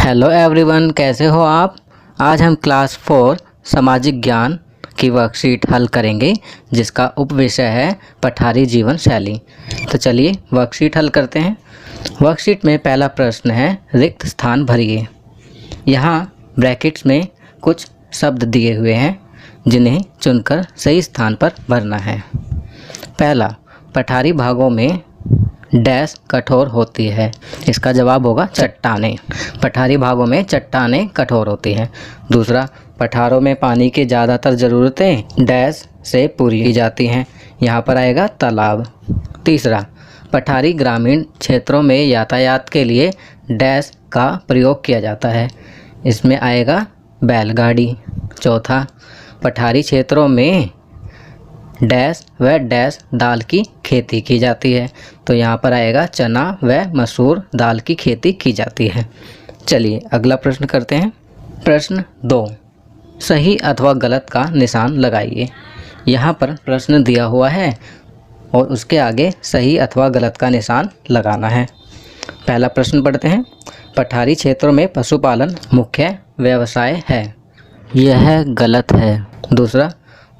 Hello everyone, कैसे हो आप। आज हम क्लास 4 सामाजिक ज्ञान की वर्कशीट हल करेंगे जिसका उपविषय है पठारी जीवन शैली। तो चलिए वर्कशीट हल करते हैं। वर्कशीट में पहला प्रश्न है रिक्त स्थान भरिए। यहाँ ब्रैकेट्स में कुछ शब्द दिए हुए हैं जिन्हें चुनकर सही स्थान पर भरना है। पहला, पठारी भागों में डैश कठोर होती है। इसका जवाब होगा चट्टानें। पठारी भागों में चट्टानें कठोर होती हैं। दूसरा, पठारों में पानी की ज़्यादातर ज़रूरतें डैश से पूरी की जाती हैं। यहाँ पर आएगा तालाब। तीसरा, पठारी ग्रामीण क्षेत्रों में यातायात के लिए डैश का प्रयोग किया जाता है। इसमें आएगा बैलगाड़ी। चौथा, पठारी क्षेत्रों में डैश व डैश दाल की खेती की जाती है। तो यहाँ पर आएगा चना व मसूर दाल की खेती की जाती है। चलिए अगला प्रश्न करते हैं। प्रश्न 2, सही अथवा गलत का निशान लगाइए। यहाँ पर प्रश्न दिया हुआ है और उसके आगे सही अथवा गलत का निशान लगाना है। पहला प्रश्न पढ़ते हैं। पठारी क्षेत्रों में पशुपालन मुख्य व्यवसाय है। यह गलत है। दूसरा,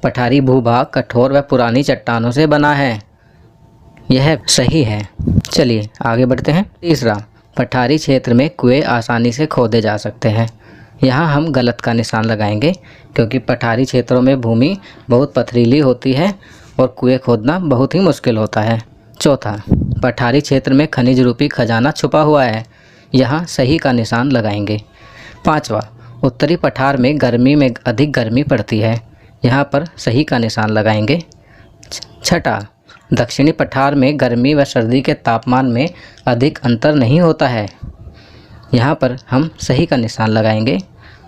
पठारी भूभाग कठोर व पुरानी चट्टानों से बना है। यह सही है। चलिए आगे बढ़ते हैं। तीसरा, पठारी क्षेत्र में कुएं आसानी से खोदे जा सकते हैं। यहाँ हम गलत का निशान लगाएंगे क्योंकि पठारी क्षेत्रों में भूमि बहुत पथरीली होती है और कुएं खोदना बहुत ही मुश्किल होता है। चौथा, पठारी क्षेत्र में खनिज रूपी खजाना छुपा हुआ है। यहाँ सही का निशान लगाएंगे। पाँचवा, उत्तरी पठार में गर्मी में अधिक गर्मी पड़ती है। यहाँ पर सही का निशान लगाएंगे। छठा, दक्षिणी पठार में गर्मी व सर्दी के तापमान में अधिक अंतर नहीं होता है। यहाँ पर हम सही का निशान लगाएंगे।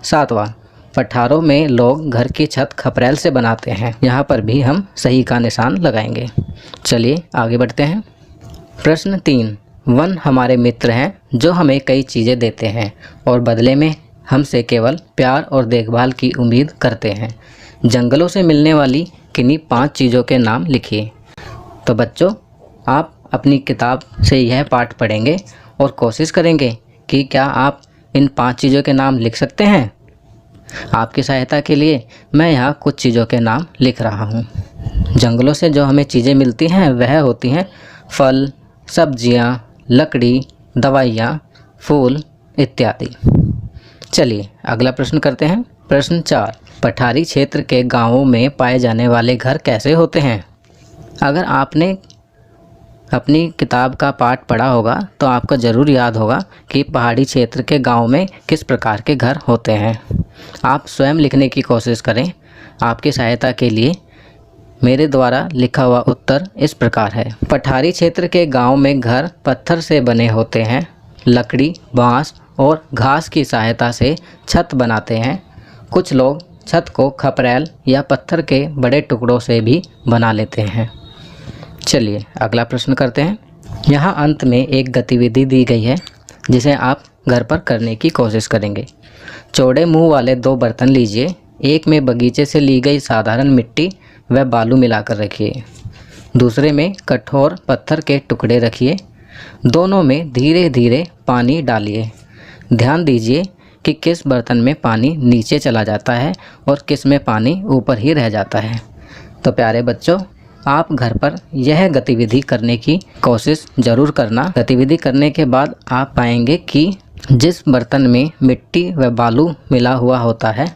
सातवां, पठारों में लोग घर की छत खपरेल से बनाते हैं। यहाँ पर भी हम सही का निशान लगाएंगे। चलिए आगे बढ़ते हैं। प्रश्न 3, वन हमारे मित्र हैं जो हमें कई चीज़ें देते हैं और बदले में हमसे केवल प्यार और देखभाल की उम्मीद करते हैं। जंगलों से मिलने वाली किन्हीं 5 चीज़ों के नाम लिखिए। तो बच्चों, आप अपनी किताब से यह पाठ पढ़ेंगे और कोशिश करेंगे कि क्या आप इन 5 चीज़ों के नाम लिख सकते हैं। आपकी सहायता के लिए मैं यहाँ कुछ चीज़ों के नाम लिख रहा हूँ। जंगलों से जो हमें चीज़ें मिलती हैं वह होती हैं फल, सब्जियाँ, लकड़ी, दवाइयाँ, फूल इत्यादि। चलिए अगला प्रश्न करते हैं। प्रश्न 4, पठारी क्षेत्र के गांवों में पाए जाने वाले घर कैसे होते हैं। अगर आपने अपनी किताब का पाठ पढ़ा होगा तो आपको ज़रूर याद होगा कि पहाड़ी क्षेत्र के गांव में किस प्रकार के घर होते हैं। आप स्वयं लिखने की कोशिश करें। आपकी सहायता के लिए मेरे द्वारा लिखा हुआ उत्तर इस प्रकार है। पठारी क्षेत्र के गांव में घर पत्थर से बने होते हैं। लकड़ी, बाँस और घास की सहायता से छत बनाते हैं। कुछ लोग छत को खपरेल या पत्थर के बड़े टुकड़ों से भी बना लेते हैं। चलिए अगला प्रश्न करते हैं। यहाँ अंत में एक गतिविधि दी गई है जिसे आप घर पर करने की कोशिश करेंगे। चौड़े मुंह वाले 2 बर्तन लीजिए। एक में बगीचे से ली गई साधारण मिट्टी व बालू मिलाकर रखिए। दूसरे में कठोर पत्थर के टुकड़े रखिए। दोनों में धीरे धीरे पानी डालिए। ध्यान दीजिए कि किस बर्तन में पानी नीचे चला जाता है और किस में पानी ऊपर ही रह जाता है। तो प्यारे बच्चों, आप घर पर यह गतिविधि करने की कोशिश ज़रूर करना। गतिविधि करने के बाद आप पाएंगे कि जिस बर्तन में मिट्टी व बालू मिला हुआ होता है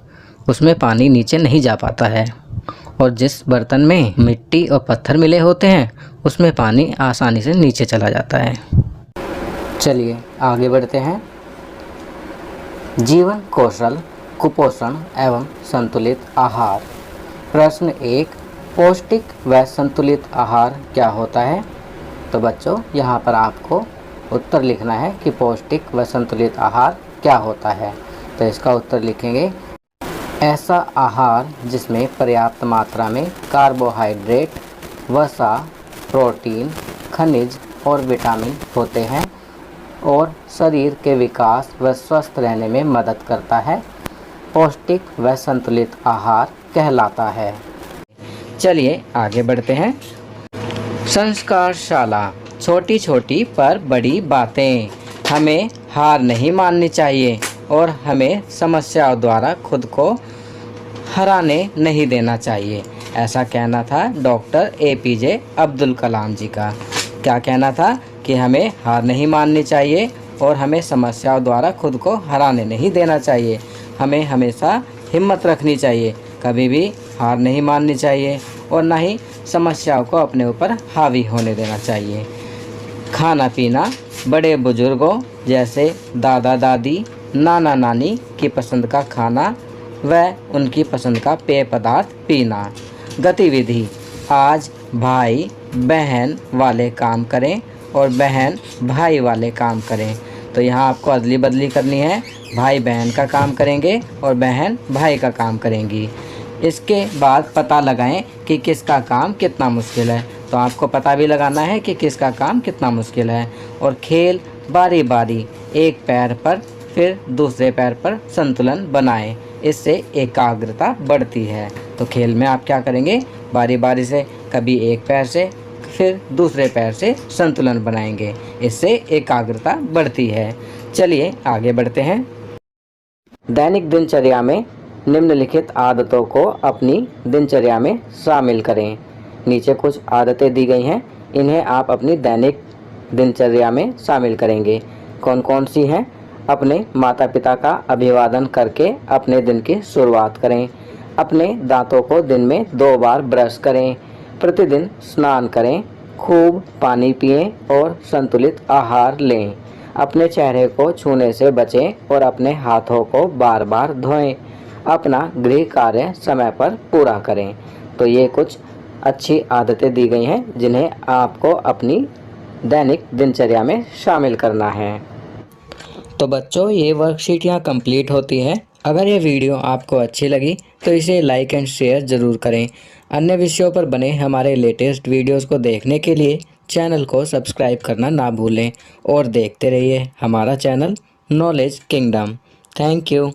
उसमें पानी नीचे नहीं जा पाता है और जिस बर्तन में मिट्टी और पत्थर मिले होते हैं उसमें पानी आसानी से नीचे चला जाता है। चलिए आगे बढ़ते हैं। जीवन कौशल, कुपोषण एवं संतुलित आहार। प्रश्न 1, पौष्टिक व संतुलित आहार क्या होता है। तो बच्चों, यहाँ पर आपको उत्तर लिखना है कि पौष्टिक व संतुलित आहार क्या होता है। तो इसका उत्तर लिखेंगे, ऐसा आहार जिसमें पर्याप्त मात्रा में कार्बोहाइड्रेट, वसा, प्रोटीन, खनिज और विटामिन होते हैं और शरीर के विकास व स्वस्थ रहने में मदद करता है, पौष्टिक व संतुलित आहार कहलाता है। चलिए आगे बढ़ते हैं। संस्कारशाला, छोटी छोटी पर बड़ी बातें। हमें हार नहीं माननी चाहिए। और हमें समस्याओं द्वारा खुद को हराने नहीं देना चाहिए। ऐसा कहना था डॉक्टर APJ अब्दुल कलाम जी का। क्या कहना था कि हमें हार नहीं माननी चाहिए और हमें समस्याओं द्वारा खुद को हराने नहीं देना चाहिए। हमें हमेशा हिम्मत रखनी चाहिए, कभी भी हार नहीं माननी चाहिए और ना ही समस्याओं को अपने ऊपर हावी होने देना चाहिए। खाना पीना बड़े बुजुर्गों जैसे दादा दादी, नाना नानी की पसंद का खाना व उनकी पसंद का पेय पदार्थ पीना। गतिविधि, आज भाई बहन वाले काम करें और बहन भाई वाले काम करें। तो यहाँ आपको अदली बदली करनी है, भाई बहन का काम करेंगे और बहन भाई का काम करेंगी। इसके बाद पता लगाएं कि किसका काम कितना मुश्किल है। तो आपको पता भी लगाना है कि किसका काम कितना मुश्किल है। और खेल बारी बारी, एक पैर पर फिर दूसरे पैर पर संतुलन बनाएं, इससे एकाग्रता बढ़ती है। तो खेल में आप क्या करेंगे, बारी बारी से कभी एक पैर से फिर दूसरे पैर से संतुलन बनाएंगे, इससे एकाग्रता बढ़ती है। चलिए आगे बढ़ते हैं। दैनिक दिनचर्या में निम्नलिखित आदतों को अपनी दिनचर्या में शामिल करें। नीचे कुछ आदतें दी गई हैं, इन्हें आप अपनी दैनिक दिनचर्या में शामिल करेंगे। कौन कौन सी हैं? अपने माता पिता का अभिवादन करके अपने दिन की शुरुआत करें। अपने दांतों को दिन में 2 बार ब्रश करें। प्रतिदिन स्नान करें। खूब पानी पिएं और संतुलित आहार लें। अपने चेहरे को छूने से बचें और अपने हाथों को बार बार धोएं। अपना गृह कार्य समय पर पूरा करें। तो ये कुछ अच्छी आदतें दी गई हैं जिन्हें आपको अपनी दैनिक दिनचर्या में शामिल करना है। तो बच्चों, ये वर्कशीट यहाँ कंप्लीट होती है। अगर ये वीडियो आपको अच्छी लगी तो इसे लाइक एंड शेयर ज़रूर करें। अन्य विषयों पर बने हमारे लेटेस्ट वीडियोस को देखने के लिए चैनल को सब्सक्राइब करना ना भूलें और देखते रहिए हमारा channel knowledge kingdom. Thank you.